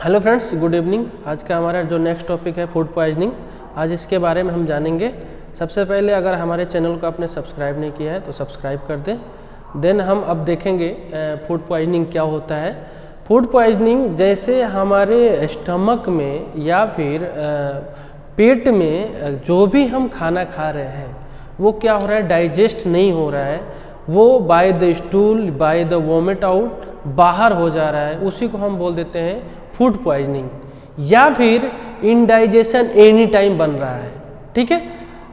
Hello friends, good evening. आज का हमारा जो नेक्स्ट टॉपिक है फूड पॉइजनिंग। आज इसके बारे में हम जानेंगे। सबसे पहले अगर हमारे चैनल को आपने सब्सक्राइब नहीं किया है तो सब्सक्राइब कर दें। देन हम अब देखेंगे फूड पॉइजनिंग क्या होता है। फूड पॉइजनिंग जैसे हमारे स्टमक में या फिर पेट में जो भी हम खाना खा रहे हैं वो क्या हो रहा है, डाइजेस्ट नहीं हो रहा है, वो by the stool by the vomit out बाहर हो जा रहा है, उसी को हम बोल देते हैं फूड पॉइजनिंग। या फिर इनडाइजेशन एनी टाइम बन रहा है। ठीक है,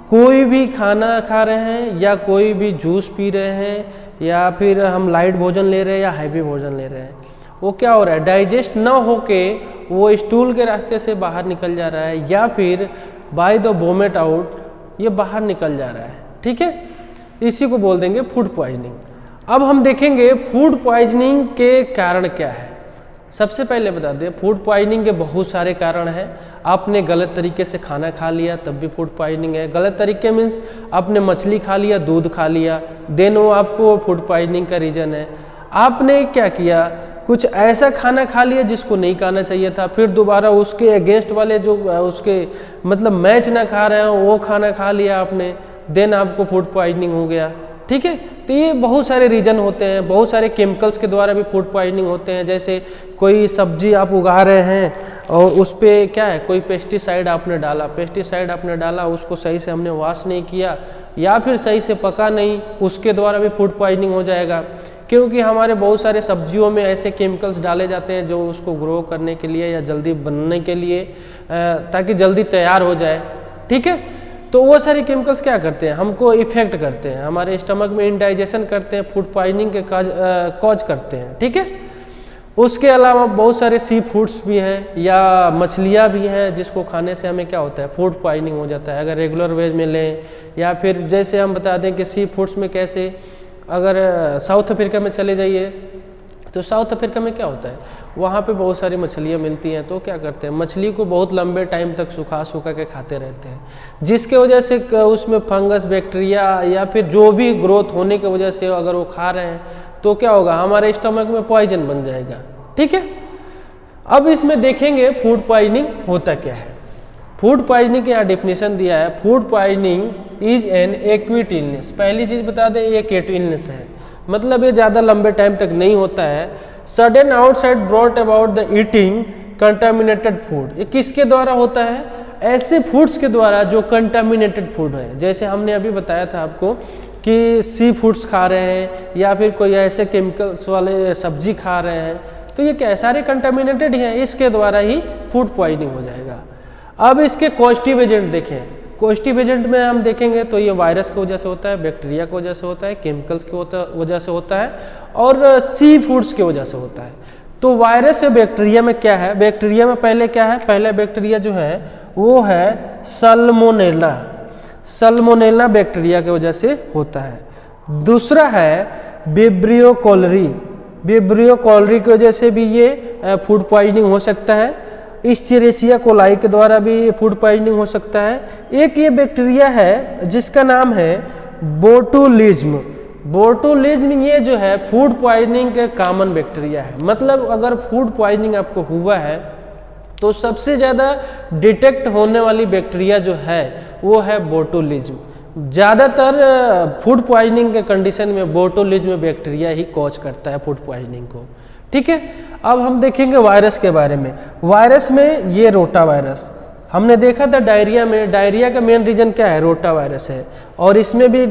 कोई भी खाना खा रहे हैं या कोई भी जूस पी रहे हैं या फिर हम लाइट भोजन ले रहे हैं या हैवी भोजन ले रहे हैं, वो क्या हो रहा है, डाइजेस्ट ना होके वो स्टूल के रास्ते से बाहर निकल जा रहा है या फिर बाय द वॉमिट आउट ये बाहर निकल जा रहा है। ठीक है, इसी को बोल देंगे फूड पॉइजनिंग। अब हम देखेंगे फूड पॉइजनिंग के कारण क्या है। सबसे पहले बता दें, फूड पॉइजनिंग के बहुत सारे कारण हैं। आपने गलत तरीके से खाना खा लिया तब भी फूड पॉइजनिंग है। गलत तरीके मीन्स आपने मछली खा लिया, दूध खा लिया, देन वो आपको फूड पॉइजनिंग का रीजन है। आपने क्या किया, कुछ ऐसा खाना खा लिया जिसको नहीं खाना चाहिए था, फिर दोबारा उसके अगेंस्ट वाले जो उसके मतलब मैच ना खा रहे हैं वो खाना खा लिया आपने, देन आपको फूड पॉइजनिंग हो गया। ठीक है, तो ये बहुत सारे रीजन होते हैं। बहुत सारे केमिकल्स के द्वारा भी फूड पॉइजनिंग होते हैं। जैसे कोई सब्जी आप उगा रहे हैं और उस पर क्या है, कोई पेस्टिसाइड आपने डाला, उसको सही से हमने वॉश नहीं किया या फिर सही से पका नहीं, उसके द्वारा भी फूड पॉइजनिंग हो जाएगा। क्योंकि हमारे बहुत सारे सब्जियों में ऐसे केमिकल्स डाले जाते हैं जो उसको ग्रो करने के लिए या जल्दी बनने के लिए, ताकि जल्दी तैयार हो जाए। ठीक है, तो वो सारे केमिकल्स क्या करते हैं, हमको इफेक्ट करते हैं, हमारे स्टमक में इंडाइजेशन करते हैं, फूड पॉइजनिंग के कॉज करते हैं। ठीक है, उसके अलावा बहुत सारे सी फूड्स भी हैं या मछलियाँ भी हैं जिसको खाने से हमें क्या होता है, फूड पॉइजनिंग हो जाता है। अगर रेगुलर वेज में लें या फिर जैसे हम बता दें कि सी फूड्स में कैसे, अगर साउथ अफ्रीका में चले जाइए तो साउथ अफ्रीका में क्या होता है, वहाँ पे बहुत सारी मछलियाँ मिलती हैं। तो क्या करते हैं, मछली को बहुत लंबे टाइम तक सुखा के खाते रहते हैं, जिसके वजह से उसमें फंगस, बैक्टीरिया या फिर जो भी ग्रोथ होने की वजह से अगर वो खा रहे हैं तो क्या होगा, हमारे स्टमक में पॉइजन बन जाएगा। ठीक है, अब इसमें देखेंगे फूड पॉइजनिंग होता क्या है। फूड पॉइजनिंग का यहाँ डेफिनेशन दिया है, food poisoning is an acute illness. पहली चीज बता दें, ये एक्यूट इलनेस है, मतलब ये ज़्यादा लंबे टाइम तक नहीं होता है। Sudden outside brought about the eating contaminated food. ये किसके द्वारा होता है, ऐसे फूड्स के द्वारा जो कंटामिनेटेड फूड है। जैसे हमने अभी बताया था आपको कि सी फूड्स खा रहे हैं या फिर कोई ऐसे केमिकल्स वाले सब्जी खा रहे हैं, तो ये क्या है, सारे कंटामिनेटेड हैं, इसके द्वारा ही फूड पॉइजनिंग हो जाएगा। अब इसके कॉजेटिव एजेंट देखें। कॉजेटिव एजेंट में हम देखेंगे तो ये वायरस की वजह से होता है, बैक्टीरिया की वजह से होता है, केमिकल्स की वजह से होता है और सी फूड्स की वजह से होता है। तो वायरस या बैक्टीरिया में क्या है, बैक्टीरिया में पहले क्या है, पहला बैक्टीरिया जो है वो है सल्मोनेला। सल्मोनेला बैक्टीरिया की वजह से होता है। दूसरा है विब्रियो कॉलरी। विब्रियो कॉलरी की वजह से भी ये फूड पॉइजनिंग हो सकता है। इस्चेरेसिया कोलाई के द्वारा भी फूड पॉइजनिंग हो सकता है। एक ये बैक्टीरिया है जिसका नाम है बोटुलिज्म। बोटुलिज्म ये जो है फूड पॉइजनिंग का कॉमन बैक्टीरिया है। मतलब अगर फूड पॉइजनिंग आपको हुआ है तो सबसे ज़्यादा डिटेक्ट होने वाली बैक्टीरिया जो है वो है बोटुलिज्म। ज़्यादातर फूड पॉइजनिंग के कंडीशन में बोटुलिज्म बैक्टीरिया ही कॉज करता है फूड पॉइजनिंग को। ठीक है, अब हम देखेंगे वायरस के बारे में। वायरस में ये रोटा वायरस हमने देखा था डायरिया में। डायरिया का मेन रीजन क्या है, रोटा वायरस है, और इसमें भी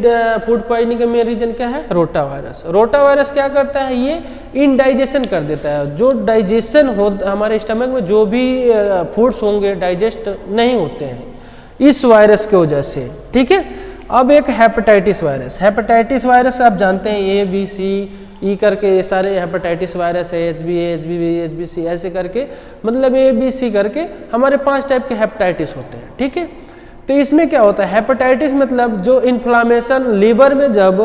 फूड पॉइजनिंग का मेन रीजन क्या है, रोटा वायरस। रोटा वायरस क्या करता है, ये इनडाइजेशन कर देता है। जो डाइजेशन हो हमारे स्टमक में जो भी फूड्स होंगे डाइजेस्ट नहीं होते हैं इस वायरस की वजह से। ठीक है, अब एक हेपेटाइटिस वायरस। हेपेटाइटिस वायरस आप जानते हैं, ए बी सी ई करके ये सारे हेपेटाइटिस वायरस है, HBV ऐसे करके, मतलब ABC करके हमारे 5 टाइप के हेपेटाइटिस होते हैं। ठीक है, तो इसमें क्या होता है, हेपेटाइटिस मतलब जो इन्फ्लामेशन लीवर में, जब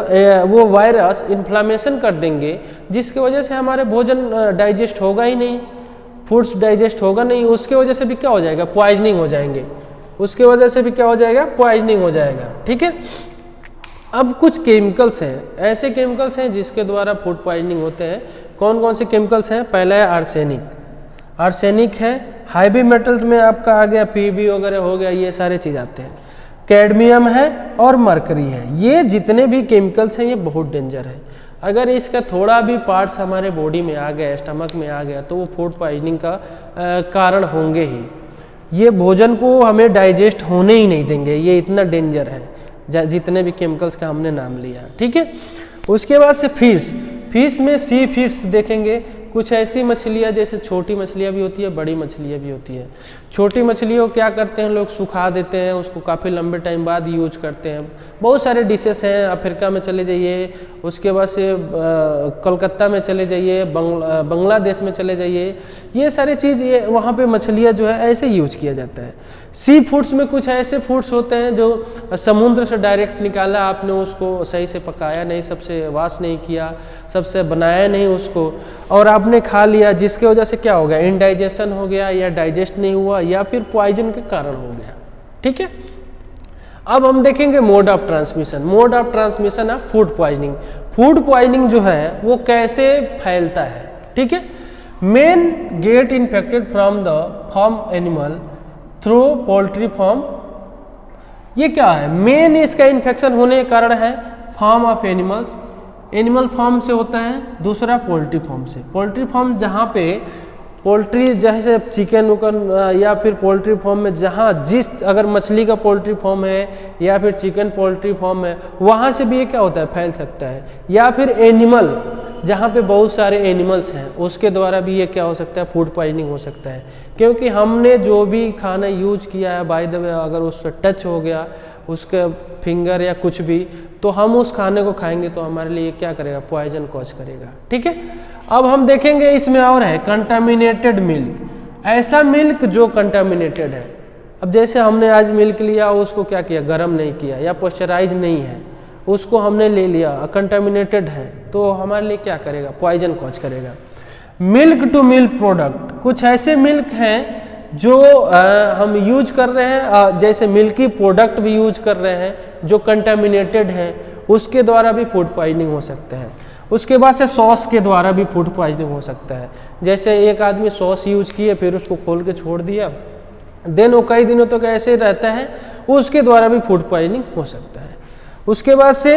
वो वायरस इन्फ्लामेशन कर देंगे जिसकी वजह से हमारे भोजन डाइजेस्ट होगा ही नहीं, फूड्स डाइजेस्ट होगा नहीं, उसके वजह से भी क्या हो जाएगा, पॉइजनिंग हो जाएंगे। उसके वजह से भी क्या हो जाएगा, पॉइजनिंग हो जाएगा। ठीक है, अब कुछ केमिकल्स हैं, ऐसे केमिकल्स हैं जिसके द्वारा फूड पॉइजनिंग होते हैं। कौन कौन से केमिकल्स हैं, पहला है आर्सेनिक। आर्सेनिक है, हैवी मेटल्स में आपका आ गया पीबी वगैरह हो गया, ये सारे चीज़ आते हैं। कैडमियम है और मरकरी है। ये जितने भी केमिकल्स हैं ये बहुत डेंजर है। अगर इसका थोड़ा भी पार्ट्स हमारे बॉडी में आ गया, स्टमक में आ गया, तो वो फूड पॉइजनिंग का कारण होंगे ही। ये भोजन को हमें डाइजेस्ट होने ही नहीं देंगे, ये इतना डेंजर है जितने भी केमिकल्स का हमने नाम लिया, ठीक है। उसके बाद से फिश में सी फिश देखेंगे। कुछ ऐसी मछलियाँ जैसे छोटी मछलियाँ भी होती है, बड़ी मछलियाँ भी होती है। छोटी मछलियों को क्या करते हैं लोग, सुखा देते हैं, उसको काफ़ी लंबे टाइम बाद यूज करते हैं। बहुत सारे डिशेस हैं, अफ्रीका में चले जाइए, उसके बाद से कोलकाता में चले जाइए, बांग्लादेश में चले जाइए, ये सारी चीज़ ये वहाँ पे मछलियाँ जो है ऐसे यूज किया जाता है। सी फूड्स में कुछ ऐसे फूड्स होते हैं जो समुद्र से डायरेक्ट निकाला, आपने उसको सही से पकाया नहीं, सबसे वॉश नहीं किया, सबसे बनाया नहीं उसको, और आपने खा लिया, जिसके वजह से क्या हो गया, इनडाइजेशन हो गया या डाइजेस्ट नहीं हुआ या फिर पॉइजन के कारण हो गया, ठीक है। अब हम देखेंगे mode of transmission. Mode of transmission of food poisoning. Food poisoning जो है वो कैसे फैलता है, ठीक है। Men get infected from the farm animal through poultry farm. ये क्या है, मेन इसका इन्फेक्शन होने के कारण है farm of animals, animal farm से होता है, दूसरा पोल्ट्री फार्म से। पोल्ट्री फार्म जहाँ पे पोल्ट्री जैसे चिकन उकन या फिर पोल्ट्री फार्म में जहाँ अगर मछली का पोल्ट्री फार्म है या फिर चिकन पोल्ट्री फार्म है, वहाँ से भी ये क्या होता है, फैल सकता है। या फिर एनिमल जहाँ पे बहुत सारे एनिमल्स हैं उसके द्वारा भी ये क्या हो सकता है, फूड पॉइजनिंग हो सकता है। क्योंकि हमने जो भी खाना यूज किया है, बाय द वे अगर उस पर टच हो गया उसके फिंगर या कुछ भी, तो हम उस खाने को खाएंगे तो हमारे लिए क्या करेगा, पॉइजन कॉज करेगा, ठीक है। अब हम देखेंगे इसमें और है कंटामिनेटेड मिल्क। ऐसा मिल्क जो कंटामिनेटेड है, अब जैसे हमने आज मिल्क लिया, उसको क्या किया, गर्म नहीं किया या पॉइस्चराइज नहीं है, उसको हमने ले लिया, कंटामिनेटेड है, तो हमारे लिए क्या करेगा, पॉइजन कॉज करेगा। मिल्क टू मिल्क प्रोडक्ट, कुछ ऐसे मिल्क हैं जो हम यूज कर रहे हैं, जैसे मिल्की प्रोडक्ट भी यूज कर रहे हैं जो कंटामिनेटेड हैं, उसके द्वारा भी फूड पॉइजनिंग हो सकता है। उसके बाद से सॉस के द्वारा भी फूड पॉइजनिंग हो सकता है। जैसे एक आदमी सॉस यूज किए, फिर उसको खोल के छोड़ दिया, देन वो कई दिनों तक ऐसे रहता है, उसके द्वारा भी फूड पॉइजनिंग हो सकता है। उसके बाद से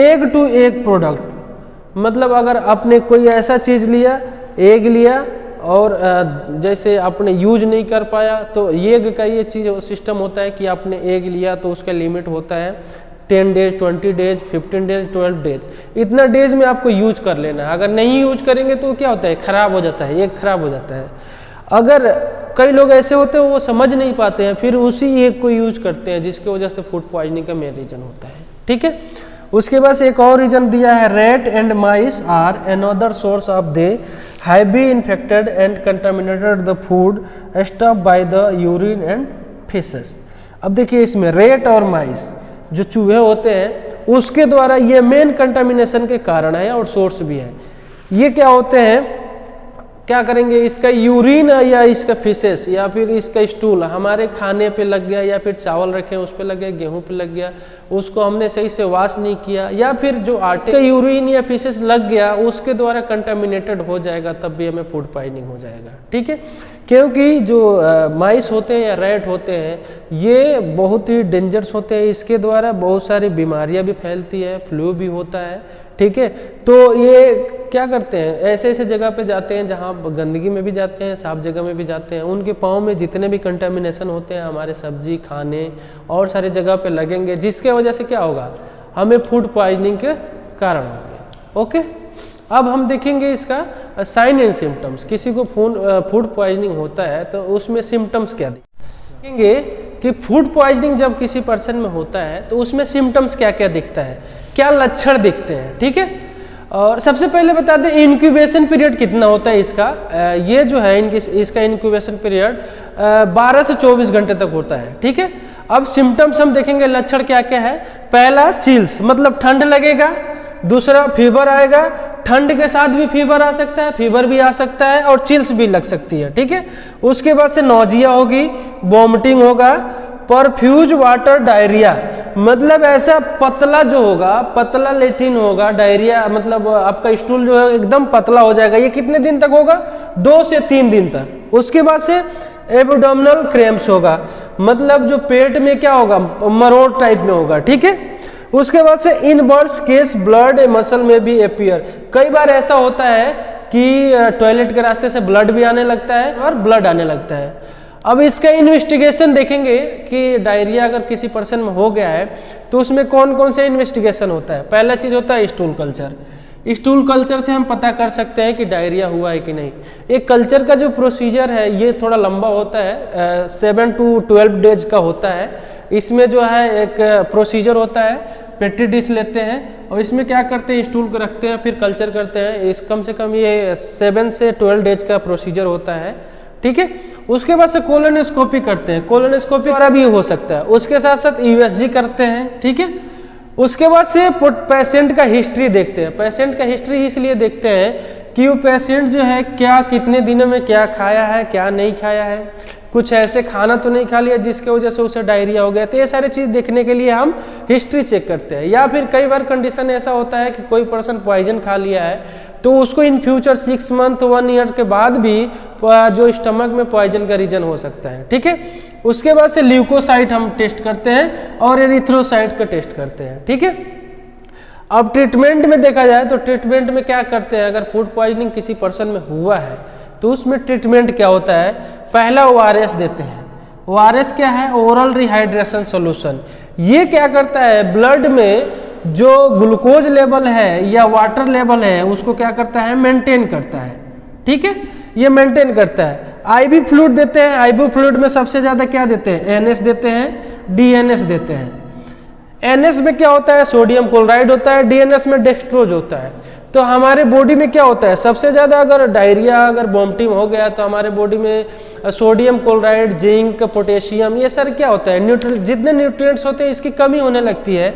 एग टू एग प्रोडक्ट, मतलब अगर आपने कोई ऐसा चीज़ लिया, एग लिया और जैसे आपने यूज नहीं कर पाया, तो एग का ये चीज़ सिस्टम होता है कि आपने एग लिया तो उसका लिमिट होता है 10 डेज, 20 डेज, 15 डेज, 12 डेज, इतना डेज में आपको यूज कर लेना है। अगर नहीं यूज करेंगे तो क्या होता है, खराब हो जाता है, एग खराब हो जाता है। अगर कई लोग ऐसे होते हैं वो समझ नहीं पाते हैं, फिर उसी एग को यूज करते हैं, जिसकी वजह से फूड पॉइजनिंग का मेन रीजन होता है, ठीक है। उसके बाद एक और रीजन दिया है, rat and mice are another source of they have be infected and contaminated the food stuff by the urine and faeces. अब देखिए इसमें रेट और माइस जो चूहे होते हैं उसके द्वारा ये मेन कंटामिनेशन के कारण है और सोर्स भी है। ये क्या होते हैं, क्या करेंगे, इसका यूरिन या इसका फिशेस या फिर इसका स्टूल हमारे खाने पे लग गया, या फिर चावल रखे उस पे लग गया, गेहूं पे लग गया, उसको हमने सही से वॉश नहीं किया, या फिर जो आटे का यूरिन या फिशेस लग गया उसके द्वारा कंटामिनेटेड हो जाएगा, तब भी हमें फूड पॉइजनिंग हो जाएगा, ठीक है। क्योंकि जो माइस होते हैं या रैट होते हैं ये बहुत ही डेंजरस होते हैं, इसके द्वारा बहुत सारी बीमारियां भी फैलती है, फ्लू भी होता है, ठीक है। तो ये क्या करते हैं, ऐसे ऐसे जगह पे जाते हैं जहाँ गंदगी में भी जाते हैं, साफ जगह में भी जाते हैं, उनके पाँव में जितने भी कंटामिनेशन होते हैं हमारे सब्जी खाने और सारे जगह पे लगेंगे, जिसके वजह से क्या होगा, हमें फूड पॉइजनिंग के कारण होंगे, ओके। अब हम देखेंगे इसका साइन एंड सिम्टम्स। किसी को फूड पॉइजनिंग होता है तो उसमें सिम्टम्स क्या देखेंगे कि फूड पॉइजनिंग जब किसी पर्सन में होता है तो उसमें सिम्टम्स क्या क्या दिखता है, क्या लक्षण दिखते हैं, ठीक है। और सबसे पहले बता दें इंक्यूबेशन पीरियड कितना होता है इसका। ये जो है इसका इंक्यूबेशन पीरियड 12 से 24 घंटे तक होता है, ठीक है। अब सिम्टम्स हम देखेंगे, लक्षण क्या क्या है। पहला चिल्स, मतलब ठंड लगेगा। दूसरा फीवर आएगा, ठंड के साथ भी फीवर आ सकता है, फीवर भी आ सकता है और चिल्स भी लग सकती है, ठीक है। उसके बाद से नौजिया होगी, वॉमिटिंग होगा, परफ्यूज वाटर डायरिया, मतलब ऐसा पतला जो होगा, पतला लेट्रिन होगा, डायरिया मतलब आपका स्टूल जो है एकदम पतला हो जाएगा। ये कितने दिन तक होगा? 2 से 3 दिन तक। उसके बाद से एब्डोमिनल क्रैम्प्स होगा, मतलब जो पेट में क्या होगा, मरोड़ टाइप में होगा, ठीक है। उसके बाद से in birds case blood muscle में भी अपीयर, कई बार ऐसा होता है कि टॉयलेट के रास्ते से ब्लड भी आने लगता है और ब्लड आने लगता है। अब इसका इन्वेस्टिगेशन देखेंगे कि डायरिया अगर किसी पर्सन में हो गया है तो उसमें कौन कौन से इन्वेस्टिगेशन होता है। पहला चीज होता है स्टूल कल्चर। स्टूल कल्चर से हम पता कर सकते हैं कि डायरिया हुआ है कि नहीं। एक कल्चर का जो प्रोसीजर है ये थोड़ा लंबा होता है, 7 to 12 डेज का होता है। इसमें जो है एक प्रोसीजर होता है, पेट्री डिश लेते हैं और इसमें क्या करते हैं, स्टूल को रखते हैं, फिर कल्चर करते हैं। इस कम से कम ये 7 से 12 डेज का प्रोसीजर होता है, ठीक है। उसके बाद से कोलोनोस्कोपी करते हैं, कोलोनोस्कोपी द्वारा भी हो सकता है। उसके साथ साथ यूएसजी करते हैं, ठीक है। उसके बाद से पेशेंट का हिस्ट्री देखते हैं। पेशेंट का हिस्ट्री इसलिए देखते हैं कि वो पेशेंट जो है क्या कितने दिनों में क्या खाया है, क्या नहीं खाया है, कुछ ऐसे खाना तो नहीं खा लिया जिसके वजह से उसे डायरिया हो गया। तो ये सारी चीज़ देखने के लिए हम हिस्ट्री चेक करते हैं। या फिर कई बार कंडीशन ऐसा होता है कि कोई पर्सन पॉइजन खा लिया है तो उसको इन फ्यूचर 6 मंथ 1 ईयर के बाद भी जो स्टमक में पॉइजन का रीजन हो सकता है, ठीक है। उसके बाद से ल्यूकोसाइट हम टेस्ट करते हैं और एरिथ्रोसाइट का टेस्ट करते हैं, ठीक है। अब ट्रीटमेंट में देखा जाए तो ट्रीटमेंट में क्या करते हैं, अगर फूड पॉइजनिंग किसी पर्सन में हुआ है तो उसमें ट्रीटमेंट क्या होता है। पहला ORS देते हैं। ORS क्या है? Oral rehydration solution. ये क्या करता है, ब्लड में जो ग्लूकोज लेवल है या वाटर लेवल है उसको क्या करता है, मेंटेन करता है, ठीक है। ये मेंटेन करता है। IV फ्लूइड देते हैं। IV फ्लूइड में सबसे ज्यादा क्या देते हैं, NS देते हैं, DNS देते हैं। NS में क्या होता है, सोडियम क्लोराइड होता है, DNS में डेक्सट्रोज होता है। तो हमारे बॉडी में क्या होता है, सबसे ज्यादा अगर डायरिया अगर वॉमिटिंग हो गया तो हमारे बॉडी में सोडियम क्लोराइड, जिंक, पोटेशियम, ये सर क्या होता है, जितने न्यूट्रिएंट्स होते हैं इसकी कमी होने लगती है,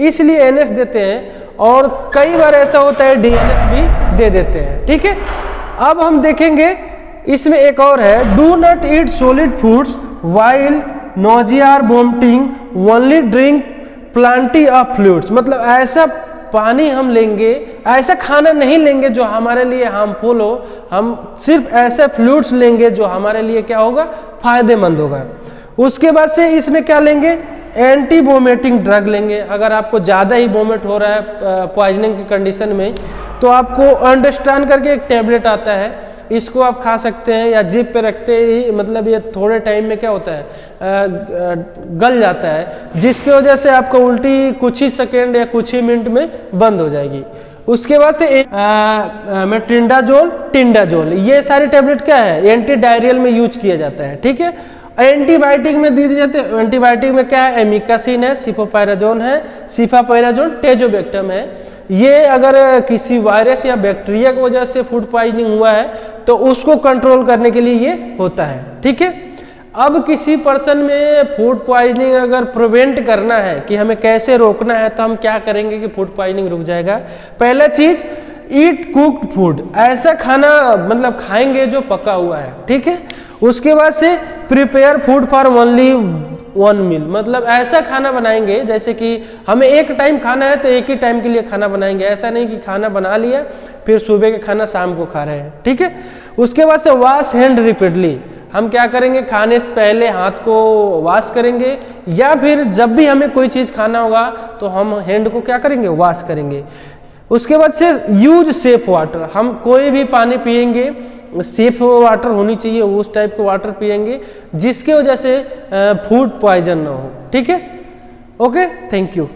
इसलिए NS देते हैं। और कई बार ऐसा होता है DNS भी दे देते हैं, ठीक है। अब हम देखेंगे इसमें एक और है, do not eat solid foods while nausea और vomiting, only drink plenty of fluids, मतलब ऐसा पानी हम लेंगे, ऐसा खाना नहीं लेंगे जो हमारे लिए हार्मफुल हो, हम सिर्फ ऐसे फ्लूइड्स लेंगे जो हमारे लिए क्या होगा, फायदेमंद होगा। उसके बाद से इसमें क्या लेंगे, एंटी वोमिटिंग ड्रग लेंगे। अगर आपको ज़्यादा ही वोमिट हो रहा है पॉइजनिंग की कंडीशन में तो आपको अंडरस्टैंड करके एक टैबलेट आता है, इसको आप खा सकते हैं या जीभ पे रखते ही मतलब ये थोड़े टाइम में क्या होता है, गल जाता है, जिसकी वजह से आपका उल्टी कुछ ही सेकेंड या कुछ ही मिनट में बंद हो जाएगी। उसके बाद से टिंडाजोल, ये सारे टैबलेट क्या है, एंटी डायरियल में यूज किया जाता है, ठीक है। एंटीबायोटिक में दी जाते हैं। एंटीबायोटिक में क्या है, एमिकासिन है, सिफोपायराजोन है, सिफापायराजोन, टेजोबेक्टम है। ये अगर किसी वायरस या बैक्टीरिया की वजह से फूड पॉइजनिंग हुआ है तो उसको कंट्रोल करने के लिए ये होता है, ठीक है। अब किसी पर्सन में फूड पॉइजनिंग अगर प्रिवेंट करना है कि हमें कैसे रोकना है तो हम क्या करेंगे कि फूड पॉइजनिंग रुक जाएगा। पहला चीज, ईट कुक्ड फूड, ऐसा खाना मतलब खाएंगे जो पका हुआ है, ठीक है। उसके बाद से प्रिपेयर फूड फॉर ओनली 1 मील, मतलब ऐसा खाना बनाएंगे जैसे कि हमें एक टाइम खाना है तो एक ही टाइम के लिए खाना बनाएंगे, ऐसा नहीं कि खाना बना लिया फिर सुबह के खाना शाम को खा रहे हैं, ठीक है। उसके बाद से वॉश हैंड रिपीटली, हम क्या करेंगे, खाने से पहले हाथ को वॉश करेंगे या फिर जब भी हमें कोई चीज़ खाना होगा तो हम हैंड को क्या करेंगे, वॉश करेंगे। उसके बाद से यूज सेफ वाटर, हम कोई भी पानी पिएंगे सेफ वाटर होनी चाहिए, उस टाइप के वाटर पिएंगे जिसके वजह से फूड पॉइजन ना हो, ठीक है। Okay, thank you.